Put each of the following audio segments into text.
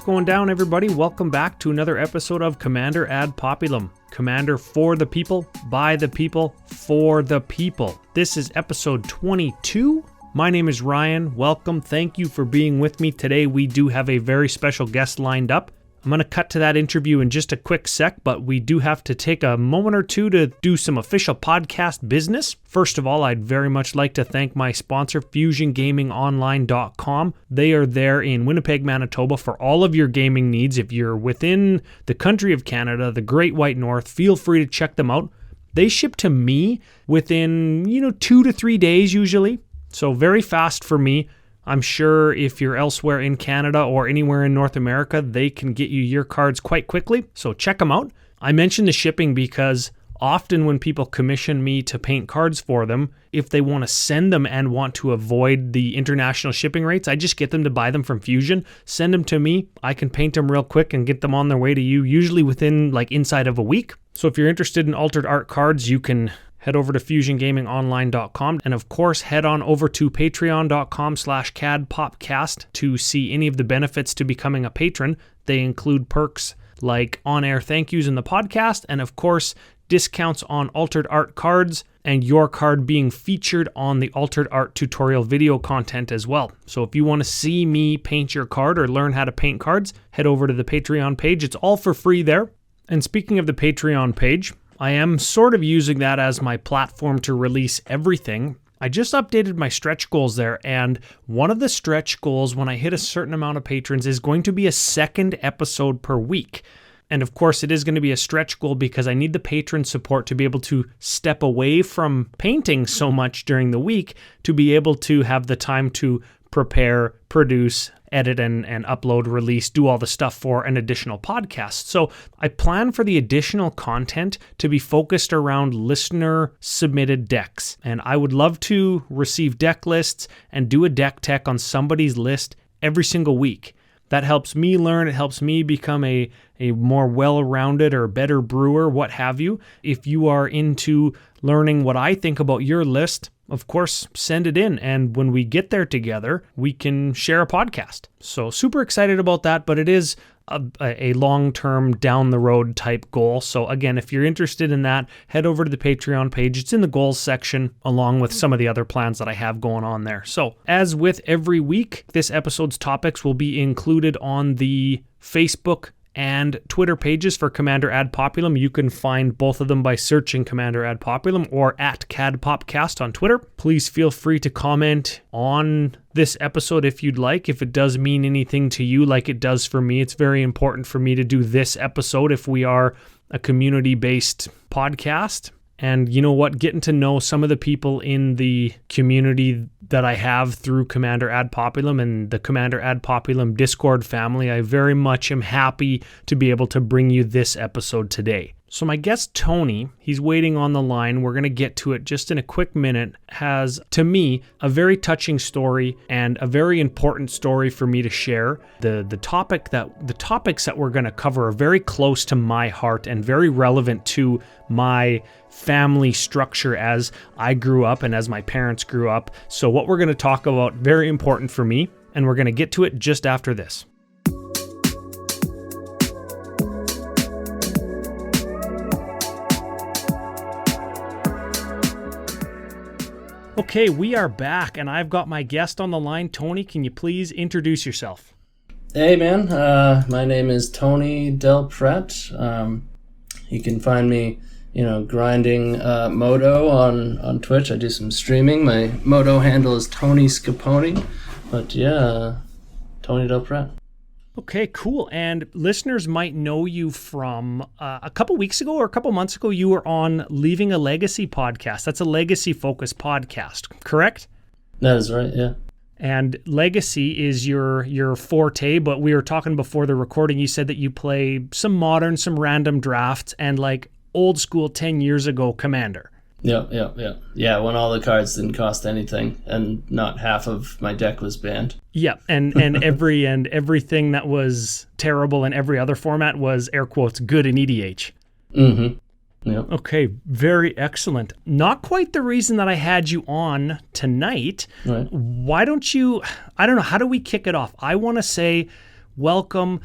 going down, everybody? Welcome back to another episode of Commander Ad Populum. Commander for the people, by the people, for the people. This is episode 22. My name is Ryan. Welcome. Thank you for being with me. Today we do have a very special guest lined up. I'm going to cut to that interview in just a quick sec, but we do have to take a moment or two to do some official podcast business. First of all, I'd very much like to thank my sponsor, FusionGamingOnline.com. They are there in Winnipeg, Manitoba for all of your gaming needs. If you're within the country of Canada, the Great White North, feel free to check them out. They ship to me within, 2 to 3 days usually, so very fast for me. I'm sure if you're elsewhere in Canada or anywhere in North America, they can get you your cards quite quickly. So check them out. I mention the shipping because often when people commission me to paint cards for them, if they want to send them and want to avoid the international shipping rates, I just get them to buy them from Fusion, send them to me. I can paint them real quick and get them on their way to you, usually within inside of a week. So if you're interested in altered art cards, you can head over to FusionGamingOnline.com. And of course, head on over to Patreon.com/CadPopCast to see any of the benefits to becoming a patron. They include perks like on-air thank yous in the podcast, and of course, discounts on altered art cards, and your card being featured on the altered art tutorial video content as well. So if you want to see me paint your card or learn how to paint cards, head over to the Patreon page. It's all for free there. And speaking of the Patreon page, I am sort of using that as my platform to release everything. I just updated my stretch goals there, and one of the stretch goals when I hit a certain amount of patrons is going to be a second episode per week. And of course, it is going to be a stretch goal because I need the patron support to be able to step away from painting so much during the week to be able to have the time to prepare, produce, edit and upload, release, do all the stuff for an additional podcast. So I plan for the additional content to be focused around listener submitted decks. And I would love to receive deck lists and do a deck tech on somebody's list every single week. That helps me learn. It helps me become a more well-rounded or better brewer, what have you. If you are into learning what I think about your list, of course, send it in. And when we get there together, we can share a podcast. So super excited about that, but it is a long-term down the road type goal. So again, if you're interested in that, head over to the Patreon page. It's in the goals section along with some of the other plans that I have going on there. So as with every week, this episode's topics will be included on the Facebook and Twitter pages for Commander Ad Populum. You can find both of them by searching Commander Ad Populum or at CadPopCast on Twitter. Please feel free to comment on this episode if you'd like. If it does mean anything to you like it does for me, it's very important for me to do this episode if we are a community-based podcast. And you know what? Getting to know some of the people in the community that I have through Commander Ad Populum and the Commander Ad Populum Discord family, I very much am happy to be able to bring you this episode today. So my guest, Tony, he's waiting on the line. We're going to get to it just in a quick minute, has, to me, a very touching story and a very important story for me to share. The topics that we're going to cover are very close to my heart and very relevant to my family structure as I grew up and as my parents grew up. So what we're going to talk about, very important for me, and we're going to get to it just after this. Okay, we are back, and I've got my guest on the line. Tony, can you please introduce yourself? Hey, man. My name is Tony Del Prete. You can find me, grinding Moto on Twitch. I do some streaming. My Moto handle is Tony Scaponi. But yeah, Tony Del Prete. Okay, cool. And listeners might know you from a couple weeks ago or a couple months ago, you were on Leaving a Legacy podcast. That's a legacy-focused podcast, correct? That is right, yeah. And Legacy is your forte, but we were talking before the recording, you said that you play some modern, some random drafts, and old school 10 years ago Commander. Yeah. Yeah, when all the cards didn't cost anything and not half of my deck was banned. Yeah, and everything that was terrible in every other format was air quotes good in EDH. Mm-hmm. Yep. Okay, very excellent. Not quite the reason that I had you on tonight. Right. Why don't you, I don't know, how do we kick it off? I want to say, welcome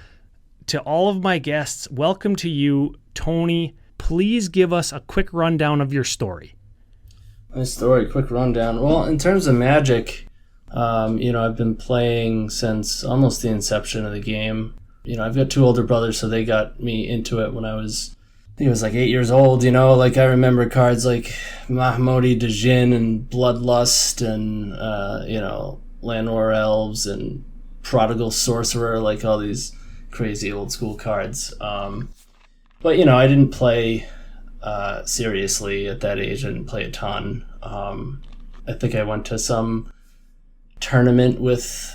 to all of my guests. Welcome to you, Tony. Please give us a quick rundown of your story. My story, quick rundown. Well, in terms of Magic, I've been playing since almost the inception of the game. I've got two older brothers, so they got me into it when I think it was like 8 years old. I remember cards like Mahmoudi Djinn and Bloodlust and, Lanor Elves and Prodigal Sorcerer, like all these crazy old school cards. But I didn't play seriously at that age. I didn't play a ton. I think I went to some tournament with,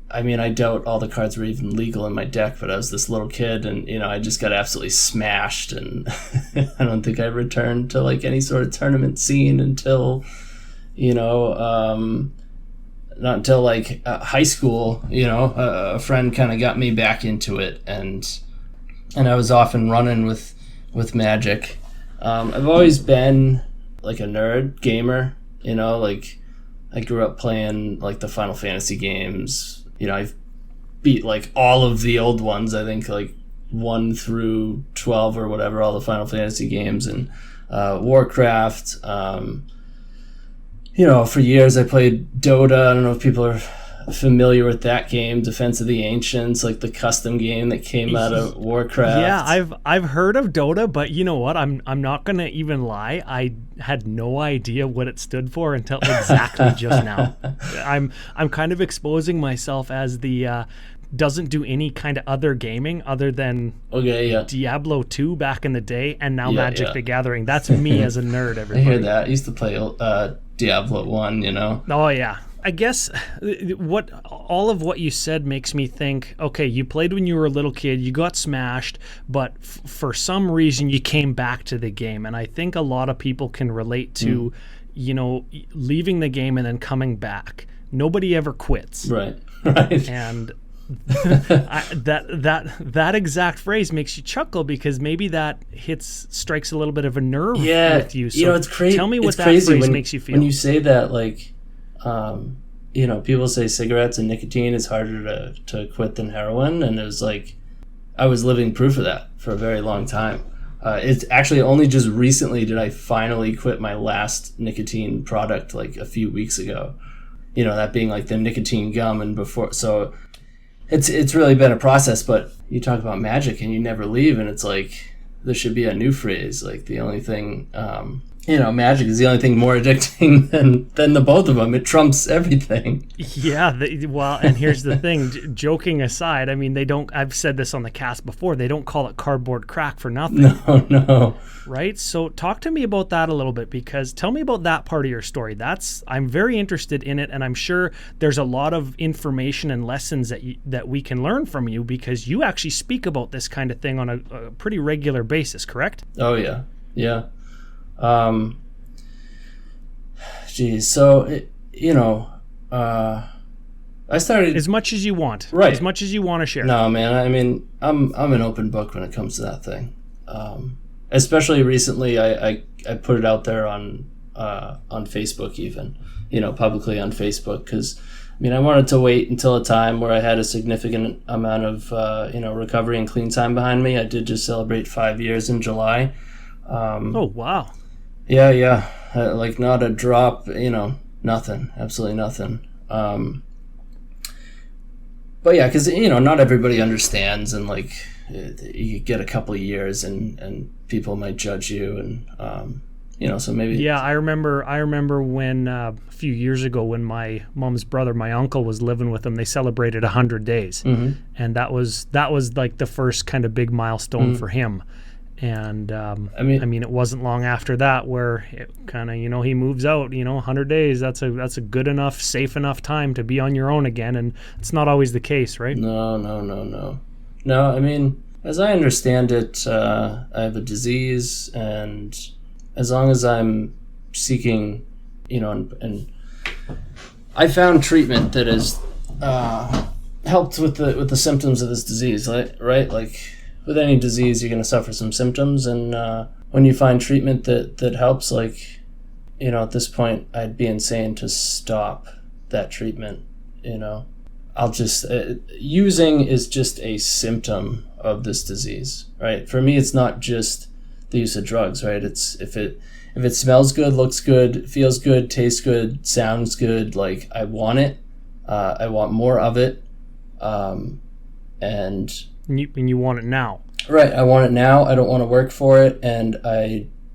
I doubt all the cards were even legal in my deck, but I was this little kid and, I just got absolutely smashed, and I don't think I returned to like any sort of tournament scene until, not until like high school. A friend kind of got me back into it, and I was off and running with Magic. I've always been like a nerd gamer, like I grew up playing like the Final Fantasy games. I've beat like all of the old ones, I think like 1 through 12 or whatever, all the Final Fantasy games, and Warcraft. For years I played Dota. I don't know if people are familiar with that game, Defense of the Ancients, like the custom game that came out of Warcraft. Yeah, I've heard of Dota, but you know what? I'm not gonna even lie. I had no idea what it stood for until exactly just now. I'm kind of exposing myself as the doesn't do any kind of other gaming other than Diablo 2 back in the day, and now Magic the Gathering. That's me as a nerd, everybody. I hear that. I used to play Diablo 1, Oh, yeah. I guess all of what you said makes me think, okay, you played when you were a little kid, you got smashed, but for some reason you came back to the game. And I think a lot of people can relate to, leaving the game and then coming back. Nobody ever quits. Right. And that exact phrase makes you chuckle, because maybe that strikes a little bit of a nerve with you. So it's crazy. Tell me what that phrase makes you feel. When you say that, like, people say cigarettes and nicotine is harder to quit than heroin, and it was like I was living proof of that for a very long time. It's actually only just recently did I finally quit my last nicotine product, like a few weeks ago. That being like the nicotine gum, and before. So it's really been a process. But you talk about Magic and you never leave, and it's like there should be a new phrase, like the only thing. Magic is the only thing more addicting than the both of them. It trumps everything. Yeah, and here's the thing. Joking aside, I've said this on the cast before, they don't call it cardboard crack for nothing. No. Right? So talk to me about that a little bit, because tell me about that part of your story. I'm very interested in it, and I'm sure there's a lot of information and lessons that we can learn from you, because you actually speak about this kind of thing on a pretty regular basis, correct? Oh, yeah. Yeah. So, I started... As much as you want. Right. As much as you want to share. No, man, I'm an open book when it comes to that thing. Especially recently, I put it out there on Facebook even, publicly on Facebook, because, I wanted to wait until a time where I had a significant amount of, recovery and clean time behind me. I did just celebrate 5 years in July. Oh, wow. Yeah. Like not a drop, nothing, absolutely nothing. But yeah, because, not everybody understands, and like you get a couple of years and people might judge you, and, so maybe. Yeah, I remember when a few years ago when my mom's brother, my uncle, was living with them, they celebrated 100 days. Mm-hmm. And that was like the first kind of big milestone for him. And it wasn't long after that where it kind of, he moves out. 100 days. That's a good enough, safe enough time to be on your own again, and it's not always the case, right? No. No, as I understand it, I have a disease, and as long as I'm seeking, and I found treatment that has helped with the symptoms of this disease, right? Like, with any disease, you're going to suffer some symptoms, and when you find treatment that helps, like, at this point, I'd be insane to stop that treatment. I'll just using is just a symptom of this disease, right? For me, it's not just the use of drugs, right? It's if it smells good, looks good, feels good, tastes good, sounds good, like I want it. I want more of it. And you want it now. Right. I want it now. I don't want to work for it. And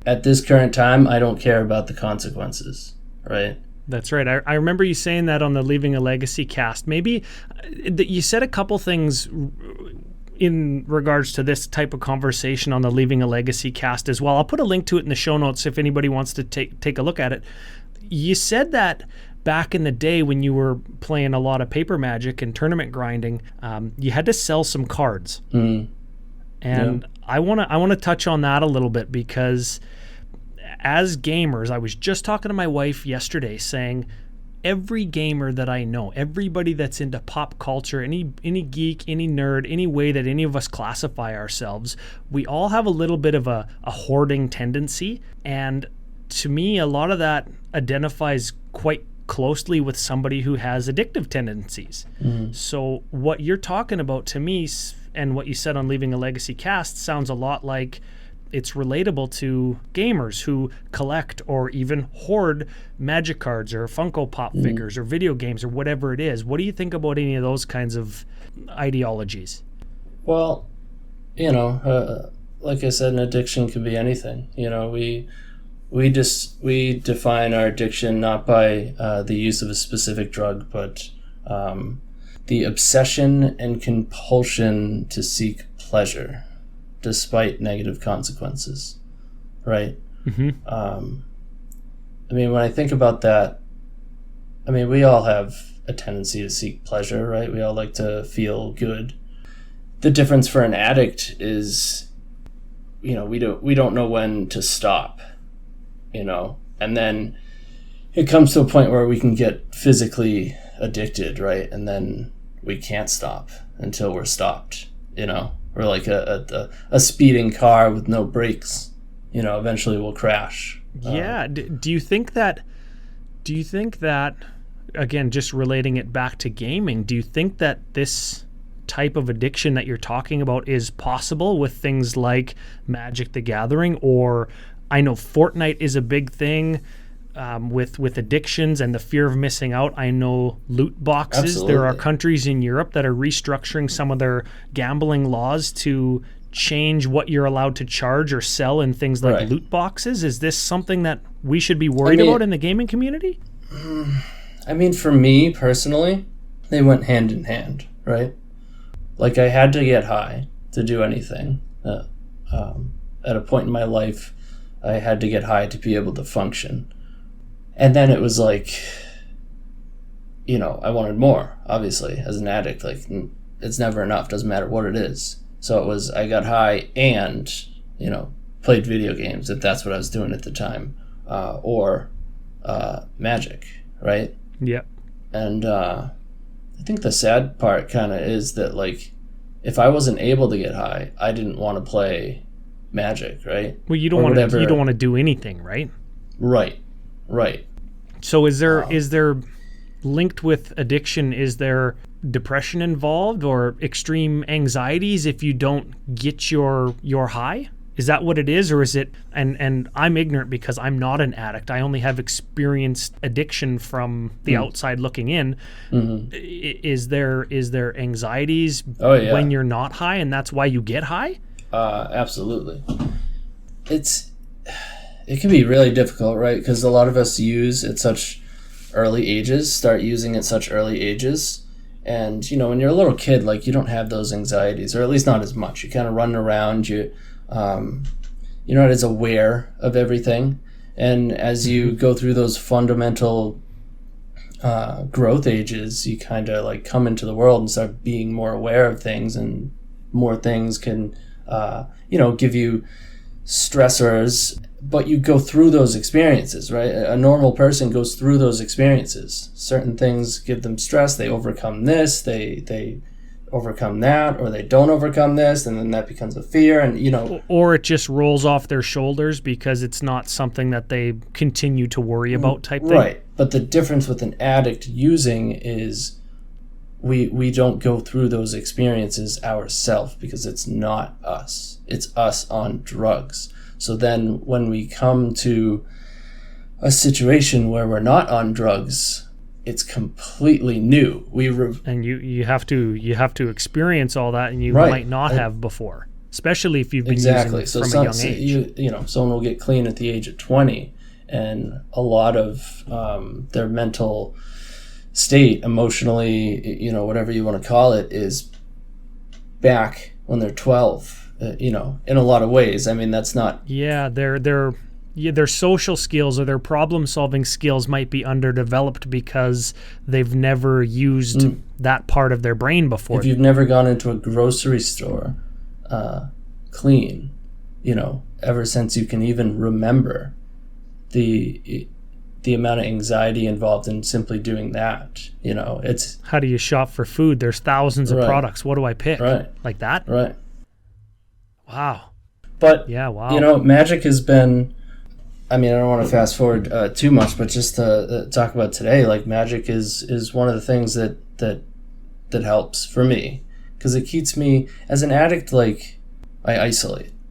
at this current time, I don't care about the consequences. Right. That's right. I remember you saying that on the Leaving a Legacy cast. Maybe you said a couple things in regards to this type of conversation on the Leaving a Legacy cast as well. I'll put a link to it in the show notes if anybody wants to take a look at it. You said that back in the day when you were playing a lot of paper Magic and tournament grinding, you had to sell some cards. And I want to touch on that a little bit, because as gamers, I was just talking to my wife yesterday saying every gamer that I know, everybody that's into pop culture, any geek, any nerd, any way that any of us classify ourselves, we all have a little bit of a hoarding tendency. And to me, a lot of that identifies quite closely with somebody who has addictive tendencies. So what you're talking about to me, and what you said on Leaving a Legacy cast, sounds a lot like it's relatable to gamers who collect or even hoard Magic cards or Funko Pop figures or video games or whatever it is. What do you think about any of those kinds of ideologies? Well, like I said, an addiction can be anything. We define our addiction not by the use of a specific drug, but the obsession and compulsion to seek pleasure despite negative consequences, right? When I think about that, we all have a tendency to seek pleasure, right? We all like to feel good. The difference for an addict is, we don't know when to stop, and then it comes to a point where we can get physically addicted, right? And then we can't stop until we're stopped, We're like a speeding car with no brakes, eventually we'll crash. Yeah. Do you think that, again, just relating it back to gaming, do you think that this type of addiction that you're talking about is possible with things like Magic the Gathering? Or I know Fortnite is a big thing with addictions and the fear of missing out. I know loot boxes. Absolutely. There are countries in Europe that are restructuring some of their gambling laws to change what you're allowed to charge or sell in things like loot boxes. Is this something that we should be worried about in the gaming community? For me personally, they went hand in hand, right? Like, I had to get high to do anything. At a point in my life, I had to get high to be able to function. And then it was like, I wanted more, obviously, as an addict. Like, it's never enough, doesn't matter what it is. So it was, I got high and, played video games, if that's what I was doing at the time, or Magic, right? Yeah. And I think the sad part kind of is that, like, if I wasn't able to get high, I didn't want to play Magic, right? Well, you don't want to do anything, right? Right. So is there linked with addiction, is there depression involved or extreme anxieties if you don't get your high? Is that what it is? Or is it, and I'm ignorant because I'm not an addict. I only have experienced addiction from the outside looking in. Is there anxieties when you're not high and that's why you get high? Absolutely. It can be really difficult, right? Because a lot of us use at such early ages, start using at such early ages. And, when you're a little kid, like, you don't have those anxieties, or at least not as much. You kind of run around, you're not as aware of everything. And as you go through those fundamental growth ages, you kind of like come into the world and start being more aware of things, and more things can, give you stressors. But you go through those experiences, right? A normal person goes through those experiences. Certain things give them stress. They overcome this, they overcome that, or they don't overcome this, and then that becomes a fear, and or it just rolls off their shoulders because it's not something that they continue to worry about type thing. Right. But the difference with an addict using is we don't go through those experiences ourselves because it's not us. It's us on drugs. So then when we come to a situation where we're not on drugs, it's completely new. And you have to experience all that, and you Right. might not have before, especially if you've been Exactly. using So from a young age. you know, someone will get clean at the age of 20, and a lot of their mental state, emotionally, you know, whatever you want to call it, is back when they're 12. You know, in a lot of ways. I mean, that's not. Yeah, their social skills or their problem-solving skills might be underdeveloped because they've never used that part of their brain before. If you've never gone into a grocery store clean, you know, ever since you can even remember, the amount of anxiety involved in simply doing that, you know, it's. How do you shop for food? There's thousands of products. What do I pick? Right. Like that? Right. Wow. But, yeah, wow. You know, magic has been, I mean, I don't want to fast forward too much, but just to talk about today, like magic is one of the things that helps for me, because it keeps me, as an addict, like, I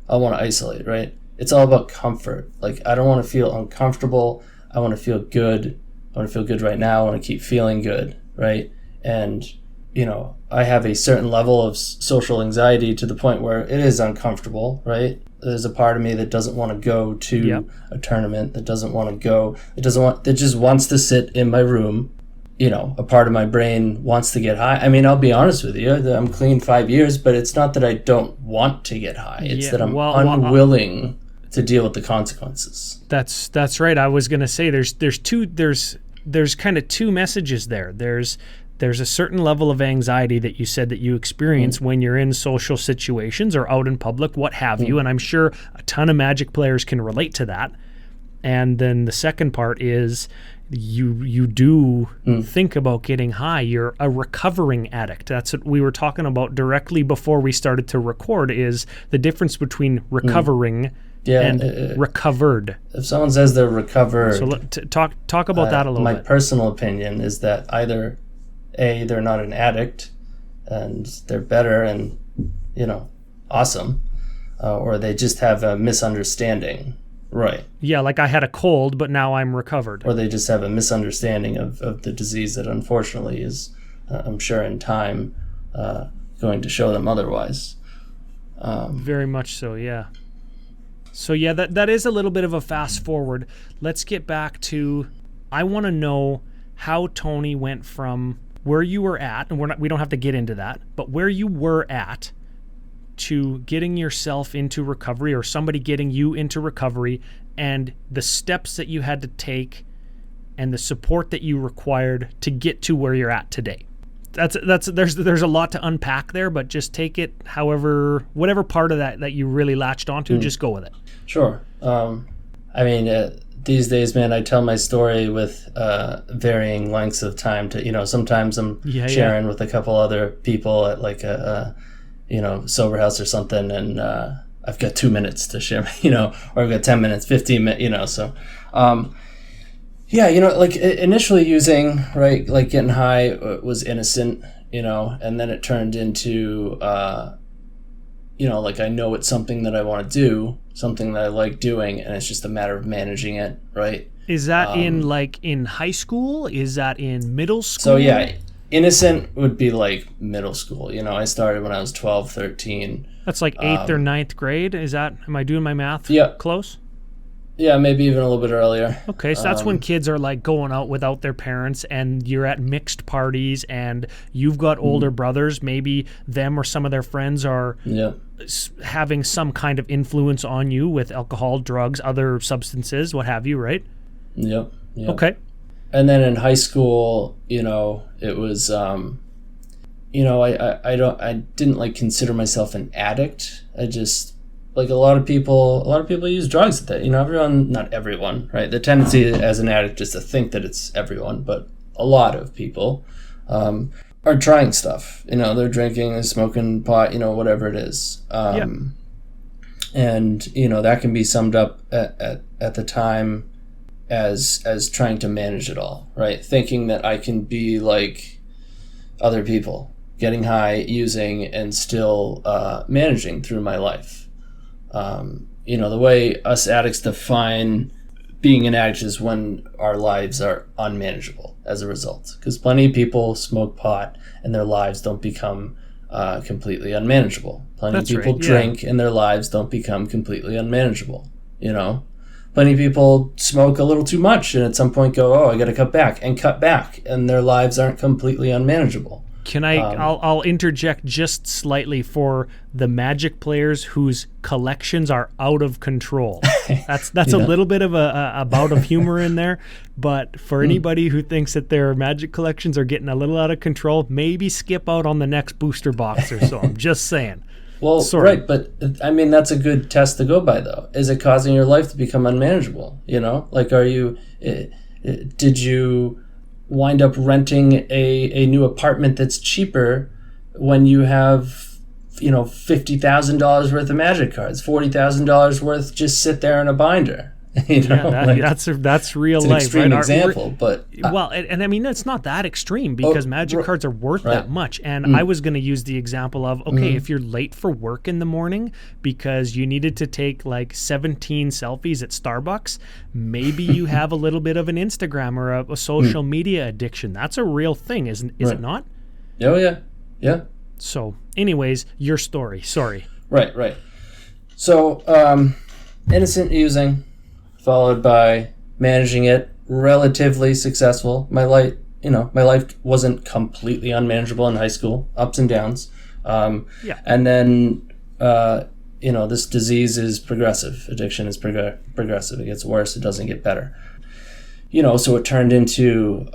want to isolate, right? It's all about comfort. Like, I don't want to feel uncomfortable. I want to feel good. I want to feel good right now. I want to keep feeling good, right? And, you know, I have a certain level of social anxiety to the point where it is uncomfortable, right? There's a part of me that doesn't want to go to a tournament, that doesn't want to go, that just wants to sit in my room. You know, a part of my brain wants to get high. I mean, I'll be honest with you, I'm clean 5 years, but it's not that I don't want to get high. It's that I'm unwilling to deal with the consequences. That's right. I was going to say there's kind of two messages there. There's a certain level of anxiety that you said that you experience when you're in social situations or out in public, what have you. And I'm sure a ton of Magic players can relate to that. And then the second part is you do think about getting high. You're a recovering addict. That's what we were talking about directly before we started to record, is the difference between recovering and recovered. If someone says they're recovered, so talk about that a little bit. My personal opinion is that either A, they're not an addict and they're better and, you know, awesome, or they just have a misunderstanding. Right. Yeah, like I had a cold, but now I'm recovered. Or they just have a misunderstanding of the disease that unfortunately is, I'm sure in time, going to show them otherwise. Very much so, yeah. So yeah, that is a little bit of a fast forward. Let's get back to, I want to know how Tony went from where you were at, and we don't have to get into that, but where you were at to getting yourself into recovery, or somebody getting you into recovery, and the steps that you had to take and the support that you required to get to where you're at today. There's a lot to unpack there, but just take it whatever part of that you really latched onto, just go with it. Sure. I mean, these days, man, I tell my story with varying lengths of time to, you know, sometimes I'm sharing with a couple other people at like a sober house or something, and I've got 2 minutes to share, you know, or I've got 10 minutes, 15 minutes, you know, so yeah, you know, like initially using, right, like getting high was innocent, you know, and then it turned into you know, like I know it's something that I want to do, something that I like doing, and it's just a matter of managing it, right? Is that in high school? Is that in middle school? So yeah, innocent would be like middle school. You know, I started when I was 12, 13. That's like 8th or 9th grade. Am I doing my math close? Yeah, maybe even a little bit earlier. Okay, so that's when kids are like going out without their parents, and you're at mixed parties, and you've got older brothers. Maybe them or some of their friends are having some kind of influence on you with alcohol, drugs, other substances, what have you, right? Yep. Okay. And then in high school, you know, it was, you know, I didn't like consider myself an addict. I just, like a lot of people use drugs at that, you know, not everyone, right? The tendency as an addict is to think that it's everyone, but a lot of people are trying stuff, you know, they're drinking, they're smoking pot, you know, whatever it is. And, you know, that can be summed up at the time as trying to manage it all, right? Thinking that I can be like, other people, getting high, using, and still managing through my life. The way us addicts define being an addict is when our lives are unmanageable as a result. Because plenty of people smoke pot and their lives don't become completely unmanageable. Plenty of people drink and their lives don't become completely unmanageable. Plenty of people smoke a little too much and at some point go, oh, I got to cut back, and their lives aren't completely unmanageable. Can I'll interject just slightly for the Magic players whose collections are out of control. That's a little bit of a bout of humor in there, but for anybody who thinks that their Magic collections are getting a little out of control, maybe skip out on the next booster box or so. I'm just saying. Well, Sorry. Right, but I mean that's a good test to go by, though. Is it causing your life to become unmanageable? Like, did you wind up renting a new apartment that's cheaper when you have $50,000 worth of Magic cards, $40,000 worth just sit there in a binder? That's real it's life. An extreme right? example, but and I mean it's not that extreme because Magic cards are worth that much. And I was going to use the example of if you're late for work in the morning because you needed to take like 17 selfies at Starbucks, maybe you have a little bit of an Instagram or a social media addiction. That's a real thing, is it not? Oh yeah. So, anyways, your story. Sorry. Right. So, innocent using, followed by managing it, relatively successful. My life wasn't completely unmanageable in high school, ups and downs. And then, this disease is progressive. Addiction is progressive. It gets worse. It doesn't get better. So it turned into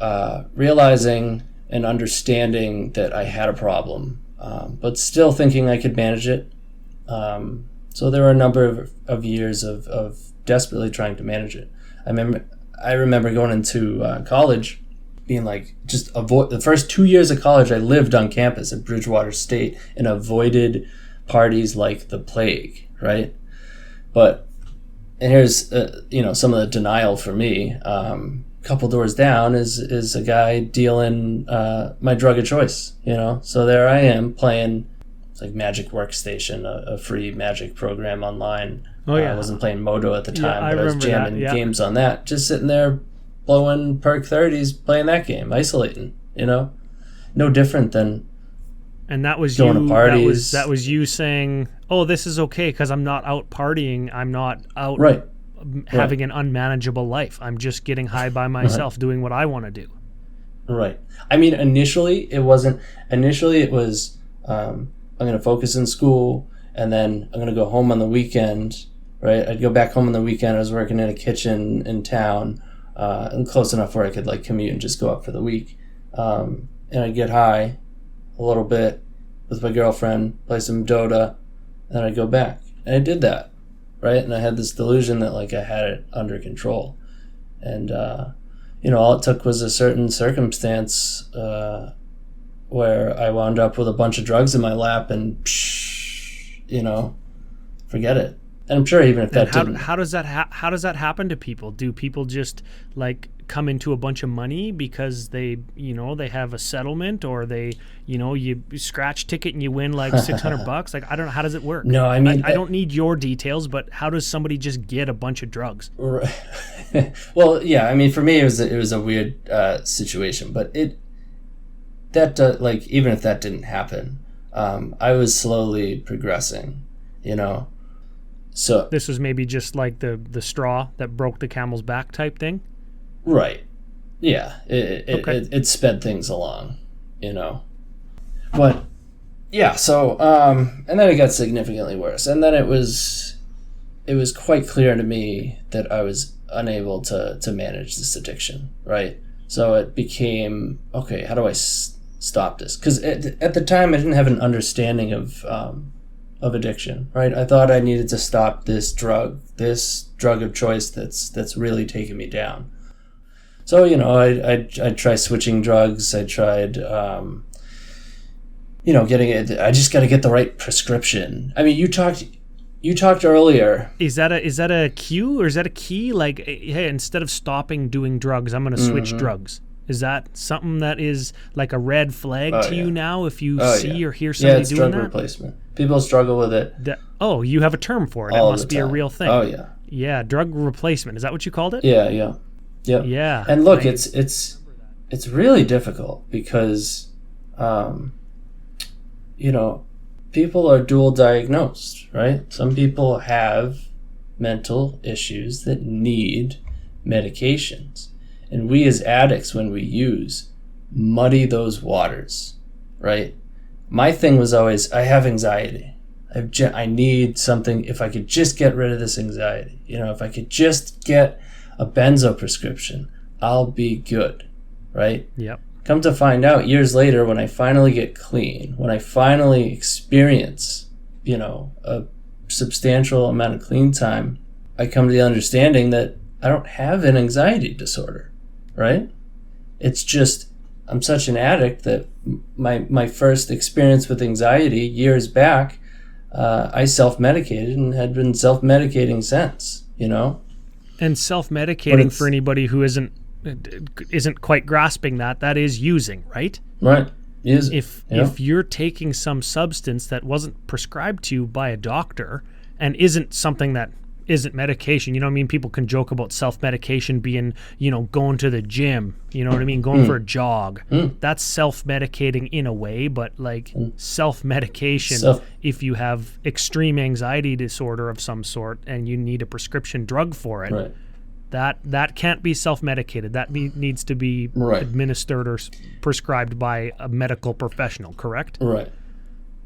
realizing and understanding that I had a problem, but still thinking I could manage it. So there were a number of years of desperately trying to manage it. I remember going into college, being like, just avoid the first 2 years of college. I lived on campus at Bridgewater State and avoided parties like the plague, right? And here's some of the denial for me. Couple doors down is a guy dealing my drug of choice. So there I am playing. It's like Magic Workstation, a free Magic program online. Oh yeah. I wasn't playing Moto at the time, but I was jamming games on that. Just sitting there, blowing perk 30s, playing that game, isolating. No different than. And that was going you. To parties. That was you saying, "Oh, this is okay because I'm not out partying. I'm not out having an unmanageable life. I'm just getting high by myself, doing what I want to do." Right. I mean, initially it wasn't. Initially it was. I'm going to focus in school, and then I'm going to go home on the weekend. Right. I'd go back home on the weekend. I was working in a kitchen in town, and close enough where I could like commute and just go up for the week. And I'd get high a little bit with my girlfriend, play some Dota, and then I'd go back. And I did that, right? And I had this delusion that like I had it under control. And, all it took was a certain circumstance where I wound up with a bunch of drugs in my lap and, forget it. And I'm sure even if that didn't. How does that happen to people? Do people just like come into a bunch of money because they have a settlement, or they, you scratch ticket and you win like $600? Like, I don't know. How does it work? No, I mean, I don't need your details, but how does somebody just get a bunch of drugs? Right. Well, yeah. I mean, for me, it was a weird situation, but even if that didn't happen, I was slowly progressing, So this was maybe just like the straw that broke the camel's back type thing? Right. Yeah. It sped things along, But, yeah, so, and then it got significantly worse. And then it was quite clear to me that I was unable to manage this addiction, right? So it became, okay, how do I stop this? Because at the time, I didn't have an understanding of addiction, right? I thought I needed to stop this drug of choice that's really taking me down. So, I'd try switching drugs. I tried, getting it. I just got to get the right prescription. I mean, you talked earlier. Is that a cue or is that a key? Like, hey, instead of stopping doing drugs, I'm going to switch drugs. Is that something that is like a red flag to you now if you see or hear Yeah, somebody it's doing drug that? replacement. People struggle with it You have a term for it. It all must the be a time. real thing. Oh, yeah. Yeah, drug replacement. Is that what you called it? Yeah, yeah. Yep. Yeah. And look, it's really difficult because, people are dual diagnosed, right? Some people have mental issues that need medications. And we as addicts, when we use, muddy those waters, right? My thing was always, I have anxiety. I need something. If I could just get rid of this anxiety, if I could just get a benzo prescription, I'll be good, right? Yep. Come to find out, years later, when I finally get clean, when I finally experience, a substantial amount of clean time, I come to the understanding that I don't have an anxiety disorder, right? It's just, I'm such an addict that my first experience with anxiety years back, I self-medicated and had been self-medicating since, And self-medicating, for anybody who isn't quite grasping that is using, right? Right. If you're taking some substance that wasn't prescribed to you by a doctor and isn't something that isn't medication, people can joke about self-medication being, going to the gym, going for a jog. That's self-medicating in a way, but self-medication, if you have extreme anxiety disorder of some sort and you need a prescription drug for it, right. That can't be self-medicated. That needs to be administered or prescribed by a medical professional, correct? Right.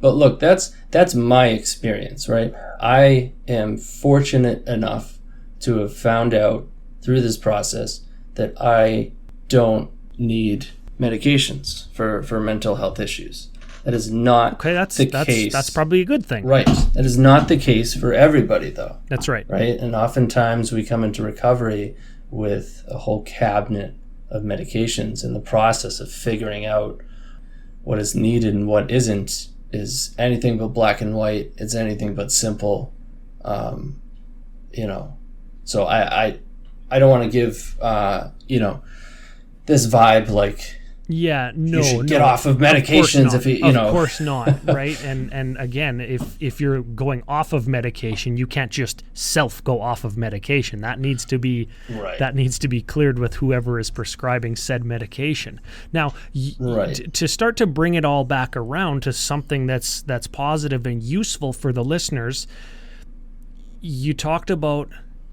But look, that's my experience, right? I am fortunate enough to have found out through this process that I don't need medications for mental health issues. That is not the case. That's probably a good thing. Right. That is not the case for everybody, though. That's right. Right? And oftentimes we come into recovery with a whole cabinet of medications, and the process of figuring out what is needed and what isn't is anything but black and white. It's anything but simple. So I don't want to give this vibe like, yeah, no, you should get off of medications if you know. Of course not, right? And again, if you're going off of medication, you can't just go off of medication. That needs to be cleared with whoever is prescribing said medication. Now, to start to bring it all back around to something that's positive and useful for the listeners, you talked about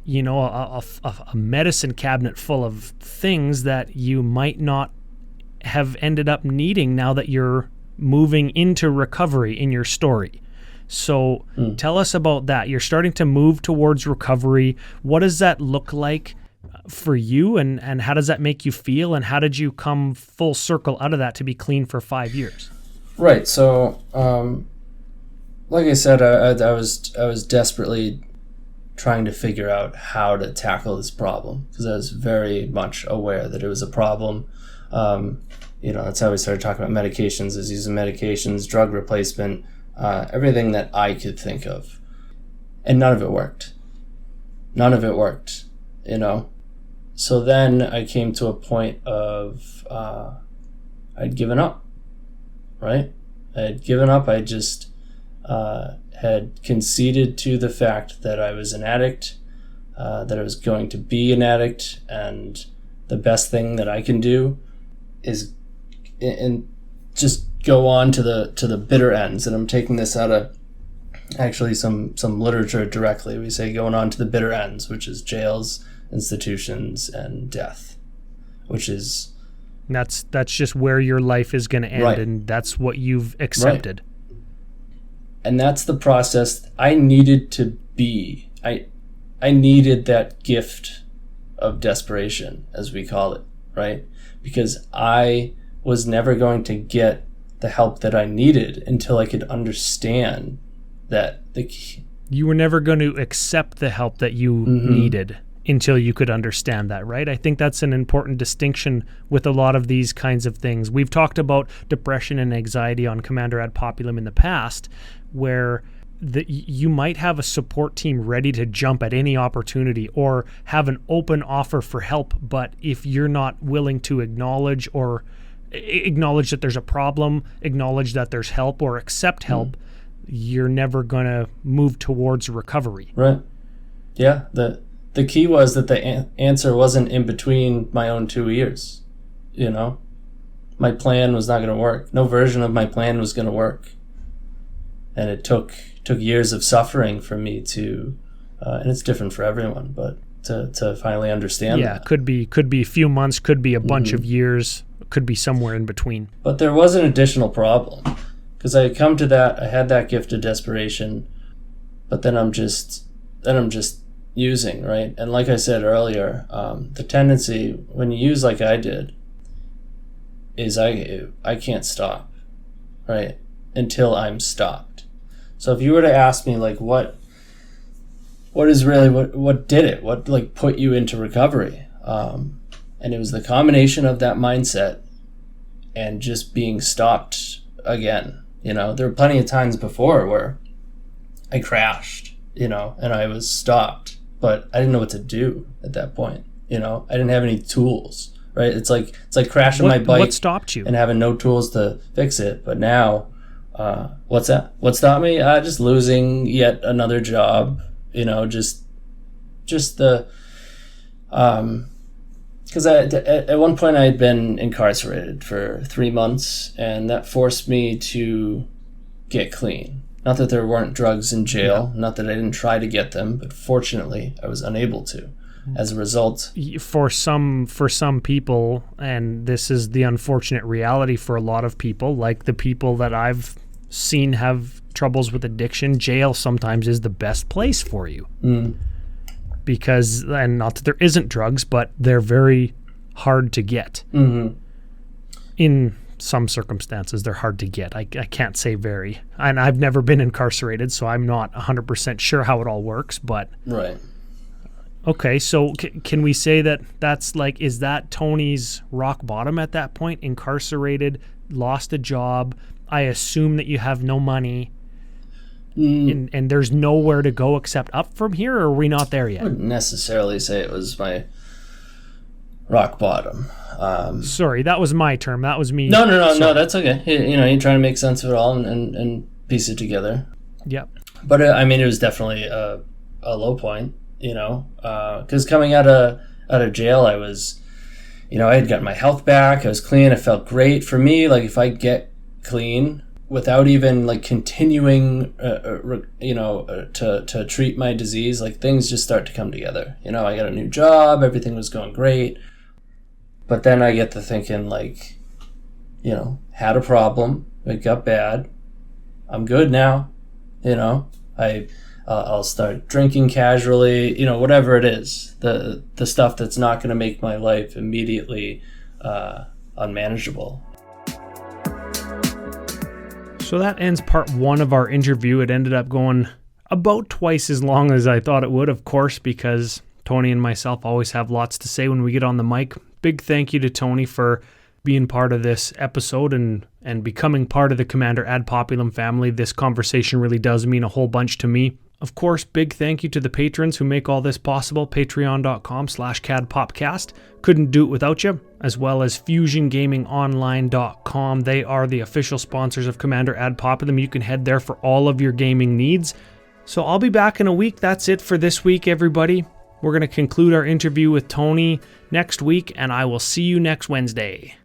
a medicine cabinet full of things that you might not have ended up needing now that you're moving into recovery in your story. So tell us about that. You're starting to move towards recovery. What does that look like for you, and how does that make you feel, and how did you come full circle out of that to be clean for 5 years? Right. So like I said, I was desperately trying to figure out how to tackle this problem because I was very much aware that it was a problem. That's how we started talking about medications, is using medications, drug replacement, everything that I could think of. And none of it worked. So then I came to a point of, I'd given up, right? I had given up. I just had conceded to the fact that I was an addict, that I was going to be an addict, and the best thing that I can do is and just go on to the bitter ends. And I'm taking this out of actually some literature directly. We say going on to the bitter ends, which is jails, institutions, and death, which is that's just where your life is going to end, and that's what you've accepted. Right. And that's the process I needed to be. I needed that gift of desperation, as we call it, right? Because I was never going to get the help that I needed until I could understand that you were never going to accept the help that you needed until you could understand that, right? I think that's an important distinction with a lot of these kinds of things. We've talked about depression and anxiety on Commander ad Populum in the past, where you might have a support team ready to jump at any opportunity or have an open offer for help, but if you're not willing to acknowledge that there's a problem, acknowledge that there's help, or accept help, you're never going to move towards recovery. Right. Yeah. The key was that the answer wasn't in between my own two ears. My plan was not going to work. No version of my plan was going to work. And it took years of suffering for me to, and it's different for everyone, but to finally understand that. Could be a few months, could be a bunch of years, could be somewhere in between. But there was an additional problem, because I had come to that, I had that gift of desperation, but then I'm just using, right? And like I said earlier, the tendency when you use like I did is I can't stop, right? Until I'm stopped. So if you were to ask me like what is really what did it? What like put you into recovery? And it was the combination of that mindset and just being stopped again. There were plenty of times before where I crashed, and I was stopped, but I didn't know what to do at that point. I didn't have any tools, right? It's like crashing my bike. What stopped you? And having no tools to fix it. But now, what's that? What stopped me? Just losing yet another job. Just the because at one point I had been incarcerated for 3 months, and that forced me to get clean. Not that there weren't drugs in jail, not that I didn't try to get them, but fortunately I was unable to. As a result, for some people, and this is the unfortunate reality for a lot of people, like the people that I've seen have troubles with addiction, jail sometimes is the best place for you. Because, and not that there isn't drugs, but they're very hard to get. In some circumstances, they're hard to get. I can't say very. And I've never been incarcerated, so I'm not 100% sure how it all works, but... Right. Okay, so can we say that that's like, is that Tony's rock bottom at that point? Incarcerated, lost a job. I assume that you have no money. And there's nowhere to go except up from here, or are we not there yet? I wouldn't necessarily say it was my rock bottom. Sorry, that was my term. That was me. No, that's okay. You're trying to make sense of it all and piece it together. Yep. But it was definitely a low point, because coming out of jail, I was, I had gotten my health back. I was clean. I felt great. For me, like if I get clean without even like continuing, to treat my disease, like things just start to come together. I got a new job, everything was going great. But then I get to thinking like, had a problem, it got bad. I'm good now. I'll start drinking casually, whatever it is, the stuff that's not going to make my life immediately unmanageable. So that ends part one of our interview. It ended up going about twice as long as I thought it would, of course, because Tony and myself always have lots to say when we get on the mic. Big thank you to Tony for being part of this episode and becoming part of the Commander Ad Populum family. This conversation really does mean a whole bunch to me. Of course, big thank you to the patrons who make all this possible. Patreon.com/CadPopCast. Couldn't do it without you. As well as FusionGamingOnline.com. They are the official sponsors of Commander Ad Populum. You can head there for all of your gaming needs. So I'll be back in a week. That's it for this week, everybody. We're going to conclude our interview with Tony next week, and I will see you next Wednesday.